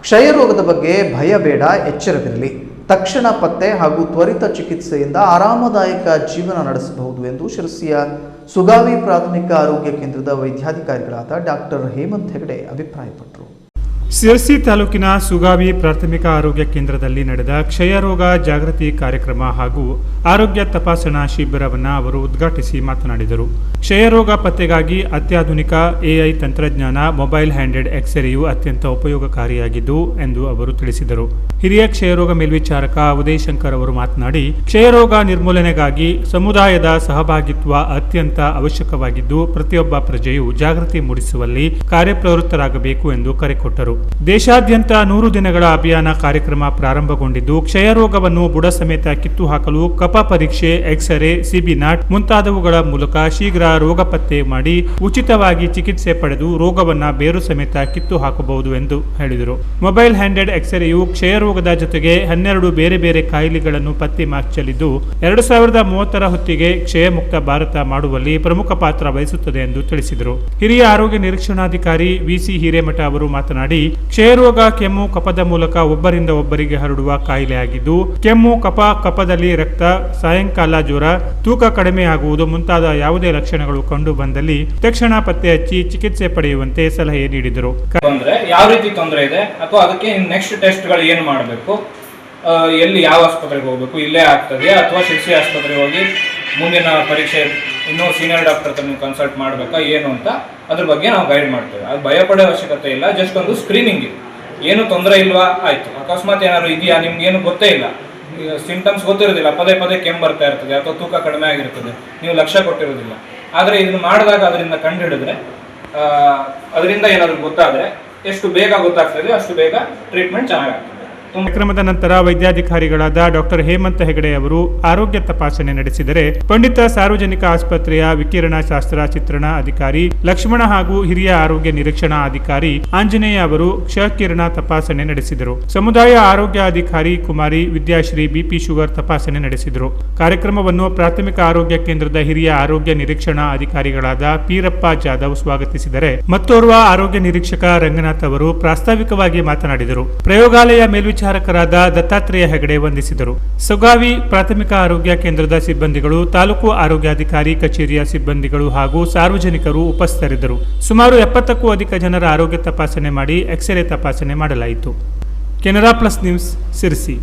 ಕ್ಷಯರೋಗದ ಬಗ್ಗೆ ಭಯ ಬೇಡ, ಎಚ್ಚರವಿರಲಿ. ತಕ್ಷಣ ಪತ್ತೆ ಹಾಗೂ ತ್ವರಿತ ಚಿಕಿತ್ಸೆಯಿಂದ ಆರಾಮದಾಯಕ ಜೀವನ ನಡೆಸಬಹುದು ಎಂದು ಶಿರಸಿಯ ಸುಗಾವಿ ಪ್ರಾಥಮಿಕ ಆರೋಗ್ಯ ಕೇಂದ್ರದ ವೈದ್ಯಾಧಿಕಾರಿಗಳಾದ ಡಾಕ್ಟರ್ ಹೇಮಂತ್ ಹೆಗಡೆ ಅಭಿಪ್ರಾಯಪಟ್ಟರು. ಶಿರಸಿ ತಾಲೂಕಿನ ಸುಗಾವಿ ಪ್ರಾಥಮಿಕ ಆರೋಗ್ಯ ಕೇಂದ್ರದಲ್ಲಿ ನಡೆದ ಕ್ಷಯರೋಗ ಜಾಗೃತಿ ಕಾರ್ಯಕ್ರಮ ಹಾಗೂ ಆರೋಗ್ಯ ತಪಾಸಣಾ ಶಿಬಿರವನ್ನು ಅವರು ಉದ್ಘಾಟಿಸಿ ಮಾತನಾಡಿದರು. ಕ್ಷಯರೋಗ ಪತ್ತೆಗಾಗಿ ಅತ್ಯಾಧುನಿಕ ಎಐ ತಂತ್ರಜ್ಞಾನ ಮೊಬೈಲ್ ಹ್ಯಾಂಡೆಡ್ ಎಕ್ಸ್ರೇಯು ಅತ್ಯಂತ ಉಪಯೋಗಕಾರಿಯಾಗಿದ್ದು ಎಂದು ಅವರು ತಿಳಿಸಿದರು. ಹಿರಿಯ ಕ್ಷಯರೋಗ ಮೇಲ್ವಿಚಾರಕ ಉದಯ್ ಶಂಕರ್ ಅವರು ಮಾತನಾಡಿ, ಕ್ಷಯರೋಗ ನಿರ್ಮೂಲನೆಗಾಗಿ ಸಮುದಾಯದ ಸಹಭಾಗಿತ್ವ ಅತ್ಯಂತ ಅವಶ್ಯಕವಾಗಿದ್ದು ಪ್ರತಿಯೊಬ್ಬ ಪ್ರಜೆಯು ಜಾಗೃತಿ ಮೂಡಿಸುವಲ್ಲಿ ಕಾರ್ಯಪ್ರವೃತ್ತರಾಗಬೇಕು ಎಂದು ಕರೆ ಕೊಟ್ಟರು. ದೇಶಾದ್ಯಂತ 100 ದಿನಗಳ ಅಭಿಯಾನ ಕಾರ್ಯಕ್ರಮ ಪ್ರಾರಂಭಗೊಂಡಿದ್ದು ಕ್ಷಯರೋಗವನ್ನು ಬುಡ ಸಮೇತ ಕಿತ್ತು ಹಾಕಲು ಕಫ ಪರೀಕ್ಷೆ, ಎಕ್ಸ್ರೇ, ಸಿಬಿನಾಟ್ ಮುಂತಾದವುಗಳ ಮೂಲಕ ಶೀಘ್ರ ರೋಗ ಪತ್ತೆ ಮಾಡಿ ಉಚಿತವಾಗಿ ಚಿಕಿತ್ಸೆ ಪಡೆದು ರೋಗವನ್ನ ಬೇರು ಸಮೇತ ಕಿತ್ತು ಹಾಕಬಹುದು ಎಂದು ಹೇಳಿದರು. ಮೊಬೈಲ್ ಹ್ಯಾಂಡೆಡ್ ಎಕ್ಸ್ರೇಯು ಕ್ಷಯರೋಗದ ಜೊತೆಗೆ 12 ಬೇರೆ ಬೇರೆ ಕಾಯಿಲೆಗಳನ್ನು ಪತ್ತೆ ಹಚ್ಚಲಿದ್ದು 2030ರ ಹೊತ್ತಿಗೆ ಕ್ಷಯಮುಕ್ತ ಭಾರತ ಮಾಡುವಲ್ಲಿ ಪ್ರಮುಖ ಪಾತ್ರ ವಹಿಸುತ್ತದೆ ಎಂದು ತಿಳಿಸಿದರು. ಹಿರಿಯ ಆರೋಗ್ಯ ನಿರೀಕ್ಷಣಾಧಿಕಾರಿ ವಿಸಿ ಹಿರೇಮಠ ಅವರು ಮಾತನಾಡಿ, ಕ್ಷಯರೋಗ ಕೆಮ್ಮು, ಕಫದ ಮೂಲಕ ಒಬ್ಬರಿಂದ ಒಬ್ಬರಿಗೆ ಹರಡುವ ಕಾಯಿಲೆಯಾಗಿದ್ದು ಕೆಮ್ಮು, ಕಫದಲ್ಲಿ ರಕ್ತ, ಸಾಯಂಕಾಲ ಜ್ವರ, ತೂಕ ಕಡಿಮೆ ಆಗುವುದು ಮುಂತಾದ ಯಾವುದೇ ಲಕ್ಷಣಗಳು ಕಂಡು ಬಂದಲ್ಲಿ ತಕ್ಷಣ ಪತ್ತೆ ಹಚ್ಚಿ ಚಿಕಿತ್ಸೆ ಪಡೆಯುವಂತೆ ಸಲಹೆ ನೀಡಿದರು. ಯಾವ ರೀತಿ ತೊಂದರೆ ಇದೆ ಅಥವಾ ಅದಕ್ಕೆ ನೆಕ್ಸ್ಟ್ ಟೆಸ್ಟ್ ಗಳು ಏನು ಮಾಡಬೇಕು, ಎಲ್ಲಿ ಯಾವ ಆಸ್ಪತ್ರೆಗೆ ಹೋಗಬೇಕು, ಇಲ್ಲೇ ಆಗ್ತದೆ ಅಥವಾ ಶಿರಸಿ ಆಸ್ಪತ್ರೆಗೆ ಹೋಗಿ ಮುಂದಿನ ಪರೀಕ್ಷೆ ಇನ್ನೂ ಸೀನಿಯರ್ ಡಾಕ್ಟರ್ ಹತ್ರ ನೀವು ಕನ್ಸಲ್ಟ್ ಮಾಡಬೇಕಾ ಏನು ಅಂತ ಅದ್ರ ಬಗ್ಗೆ ನಾವು ಗೈಡ್ ಮಾಡ್ತೇವೆ. ಅದು ಭಯ ಪಡೋ ಅವಶ್ಯಕತೆ ಇಲ್ಲ. ಜಸ್ಟ್ ಒಂದು ಸ್ಕ್ರೀನಿಂಗ್ ಇದೆ. ಏನು ತೊಂದರೆ ಇಲ್ವಾ, ಆಯ್ತು. ಅಕಸ್ಮಾತ್ ಏನಾದ್ರು ಇದೆಯಾ, ನಿಮ್ಗೆ ಏನು ಗೊತ್ತೇ ಇಲ್ಲ, ಸಿಂಟಮ್ಸ್ ಗೊತ್ತಿರೋದಿಲ್ಲ, ಪದೇ ಪದೇ ಕೆಮ್ಮು ಬರ್ತಾ ಇರ್ತದೆ ಅಥವಾ ತೂಕ ಕಡಿಮೆ ಆಗಿರ್ತದೆ, ನೀವು ಲಕ್ಷ್ಯ ಕೊಟ್ಟಿರೋದಿಲ್ಲ. ಆದರೆ ಇದನ್ನು ಮಾಡಿದಾಗ ಅದರಿಂದ ಕಂಡು ಹಿಡಿದ್ರೆ, ಅದರಿಂದ ಏನಾದ್ರು ಗೊತ್ತಾದ್ರೆ ಎಷ್ಟು ಬೇಗ ಗೊತ್ತಾಗ್ತದೆ ಅಷ್ಟು ಬೇಗ ಟ್ರೀಟ್ಮೆಂಟ್ ಚೆನ್ನಾಗಾಗ್ತದೆ. ಕಾರ್ಯಕ್ರಮದ ನಂತರ ವೈದ್ಯಾಧಿಕಾರಿಗಳಾದ ಡಾಕ್ಟರ್ ಹೇಮಂತ್ ಹೆಗಡೆ ಅವರು ಆರೋಗ್ಯ ತಪಾಸಣೆ ನಡೆಸಿದರೆ, ಪಂಡಿತ ಸಾರ್ವಜನಿಕ ಆಸ್ಪತ್ರೆಯ ವಿಕಿರಣ ಶಾಸ್ತ್ರ ಚಿತ್ರಣ ಅಧಿಕಾರಿ ಲಕ್ಷ್ಮಣ ಹಾಗೂ ಹಿರಿಯ ಆರೋಗ್ಯ ನಿರೀಕ್ಷಣಾ ಅಧಿಕಾರಿ ಆಂಜನೇಯ ಅವರು ಕ್ಷಕಿರಣ ತಪಾಸಣೆ ನಡೆಸಿದರು. ಸಮುದಾಯ ಆರೋಗ್ಯ ಅಧಿಕಾರಿ ಕುಮಾರಿ ವಿದ್ಯಾಶ್ರೀ ಬಿಪಿ ಶುಗರ್ ತಪಾಸಣೆ ನಡೆಸಿದರು. ಕಾರ್ಯಕ್ರಮವನ್ನು ಪ್ರಾಥಮಿಕ ಆರೋಗ್ಯ ಕೇಂದ್ರದ ಹಿರಿಯ ಆರೋಗ್ಯ ನಿರೀಕ್ಷಣಾ ಅಧಿಕಾರಿಗಳಾದ ಪೀರಪ್ಪ ಜಾಧವ್ ಸ್ವಾಗತಿಸಿದರೆ, ಮತ್ತೋರ್ವ ಆರೋಗ್ಯ ನಿರೀಕ್ಷಕ ರಂಗನಾಥ್ ಅವರು ಪ್ರಾಸ್ತಾವಿಕವಾಗಿ ಮಾತನಾಡಿದರು. ಪ್ರಯೋಗಾಲಯ ಮೇಲ್ವಿಚಾರಕರಾದ ದತ್ತಾತ್ರೇಯ ಹೆಗಡೆ ವಂದಿಸಿದರು. ಸುಗಾವಿ ಪ್ರಾಥಮಿಕ ಆರೋಗ್ಯ ಕೇಂದ್ರದ ಸಿಬ್ಬಂದಿಗಳು, ತಾಲೂಕು ಆರೋಗ್ಯಾಧಿಕಾರಿ ಕಚೇರಿಯ ಸಿಬ್ಬಂದಿಗಳು ಹಾಗೂ ಸಾರ್ವಜನಿಕರು ಉಪಸ್ಥಿತರಿದ್ದರು. ಸುಮಾರು 70ಕ್ಕೂ ಅಧಿಕ ಜನರ ಆರೋಗ್ಯ ತಪಾಸಣೆ ಮಾಡಿ ಎಕ್ಸ್ರೇ ತಪಾಸಣೆ ಮಾಡಲಾಯಿತು. Canara plus news, Sirsi.